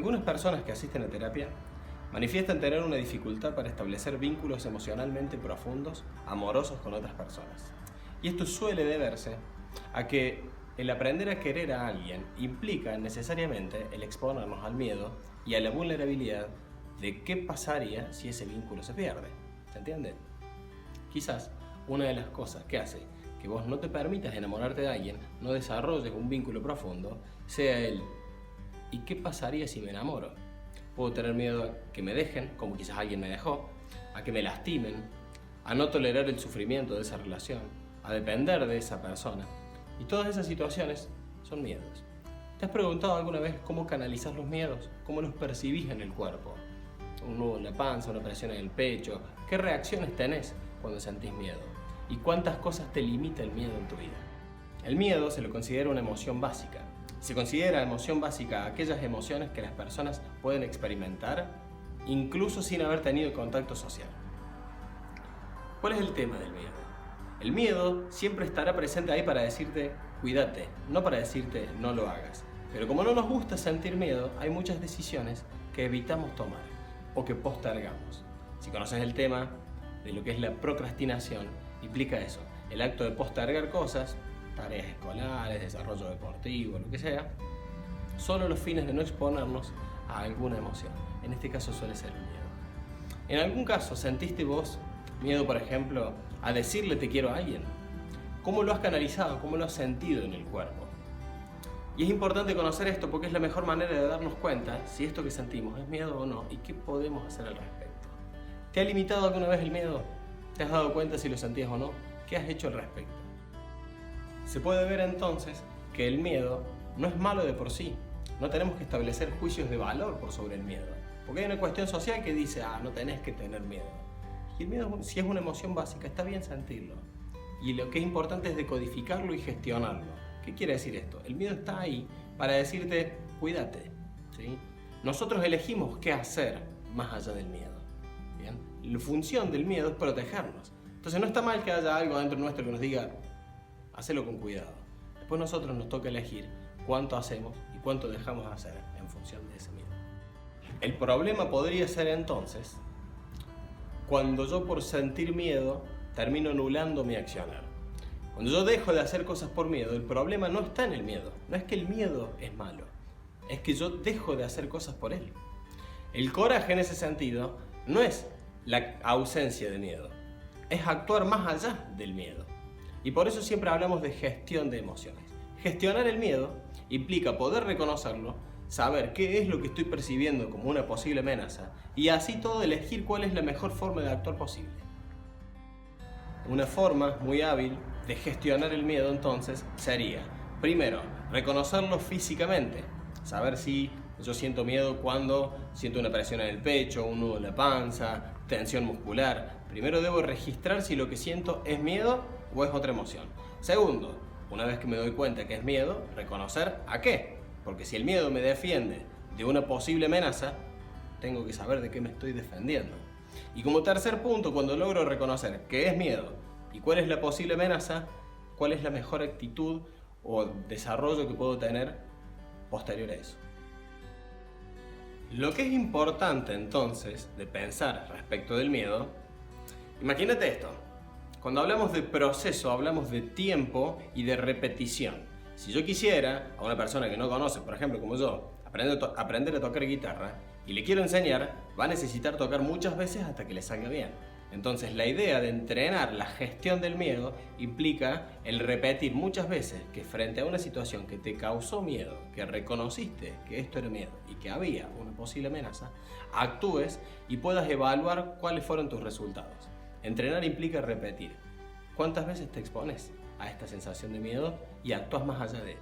Algunas personas que asisten a terapia manifiestan tener una dificultad para establecer vínculos emocionalmente profundos, amorosos con otras personas. Y esto suele deberse a que el aprender a querer a alguien implica necesariamente el exponernos al miedo y a la vulnerabilidad de qué pasaría si ese vínculo se pierde. ¿Se entiende? Quizás una de las cosas que hace que vos no te permitas enamorarte de alguien, no desarrolles un vínculo profundo, sea el ¿y qué pasaría si me enamoro? Puedo tener miedo a que me dejen, como quizás alguien me dejó, a que me lastimen, a no tolerar el sufrimiento de esa relación, a depender de esa persona. Y todas esas situaciones son miedos. ¿Te has preguntado alguna vez cómo canalizas los miedos? ¿Cómo los percibís en el cuerpo? Un nudo en la panza, una presión en el pecho. ¿Qué reacciones tenés cuando sentís miedo? ¿Y cuántas cosas te limita el miedo en tu vida? El miedo se lo considera una emoción básica. Se considera emoción básica aquellas emociones que las personas pueden experimentar incluso sin haber tenido contacto social. ¿Cuál es el tema del miedo? El miedo siempre estará presente ahí para decirte cuídate, no para decirte no lo hagas. Pero como no nos gusta sentir miedo, hay muchas decisiones que evitamos tomar o que postergamos. Si conoces el tema de lo que es la procrastinación, implica eso, el acto de postergar cosas, tareas escolares, desarrollo deportivo, lo que sea, solo los fines de no exponernos a alguna emoción. En este caso suele ser el miedo. ¿En algún caso sentiste vos miedo, por ejemplo, a decirle te quiero a alguien? ¿Cómo lo has canalizado? ¿Cómo lo has sentido en el cuerpo? Y es importante conocer esto porque es la mejor manera de darnos cuenta si esto que sentimos es miedo o no y qué podemos hacer al respecto. ¿Te ha limitado alguna vez el miedo? ¿Te has dado cuenta si lo sentías o no? ¿Qué has hecho al respecto? Se puede ver entonces que el miedo no es malo de por sí. No tenemos que establecer juicios de valor por sobre el miedo. Porque hay una cuestión social que dice, no tenés que tener miedo. Y el miedo, si es una emoción básica, está bien sentirlo. Y lo que es importante es decodificarlo y gestionarlo. ¿Qué quiere decir esto? El miedo está ahí para decirte, cuídate, ¿sí? Nosotros elegimos qué hacer más allá del miedo. ¿Bien? La función del miedo es protegernos. Entonces no está mal que haya algo dentro nuestro que nos diga, hacelo con cuidado. Después nosotros nos toca elegir cuánto hacemos y cuánto dejamos de hacer en función de ese miedo. El problema podría ser entonces cuando yo por sentir miedo termino anulando mi accionar. Cuando yo dejo de hacer cosas por miedo, el problema no está en el miedo. No es que el miedo es malo, es que yo dejo de hacer cosas por él. El coraje en ese sentido no es la ausencia de miedo, es actuar más allá del miedo. Y por eso siempre hablamos de gestión de emociones. Gestionar el miedo implica poder reconocerlo, saber qué es lo que estoy percibiendo como una posible amenaza y así todo elegir cuál es la mejor forma de actuar posible. Una forma muy hábil de gestionar el miedo entonces sería, primero, reconocerlo físicamente, saber si yo siento miedo cuando siento una presión en el pecho, un nudo en la panza, tensión muscular. Primero debo registrar si lo que siento es miedo o es otra emoción. Segundo, una vez que me doy cuenta que es miedo, reconocer a qué. Porque si el miedo me defiende de una posible amenaza, tengo que saber de qué me estoy defendiendo. Y como tercer punto, cuando logro reconocer qué es miedo y cuál es la posible amenaza, cuál es la mejor actitud o desarrollo que puedo tener posterior a eso. Lo que es importante entonces de pensar respecto del miedo, imagínate esto. Cuando hablamos de proceso, hablamos de tiempo y de repetición. Si yo quisiera a una persona que no conoce, por ejemplo como yo, aprender a tocar guitarra y le quiero enseñar, va a necesitar tocar muchas veces hasta que le salga bien. Entonces la idea de entrenar la gestión del miedo implica el repetir muchas veces que frente a una situación que te causó miedo, que reconociste que esto era miedo y que había una posible amenaza, actúes y puedas evaluar cuáles fueron tus resultados. Entrenar implica repetir. ¿Cuántas veces te expones a esta sensación de miedo y actúas más allá de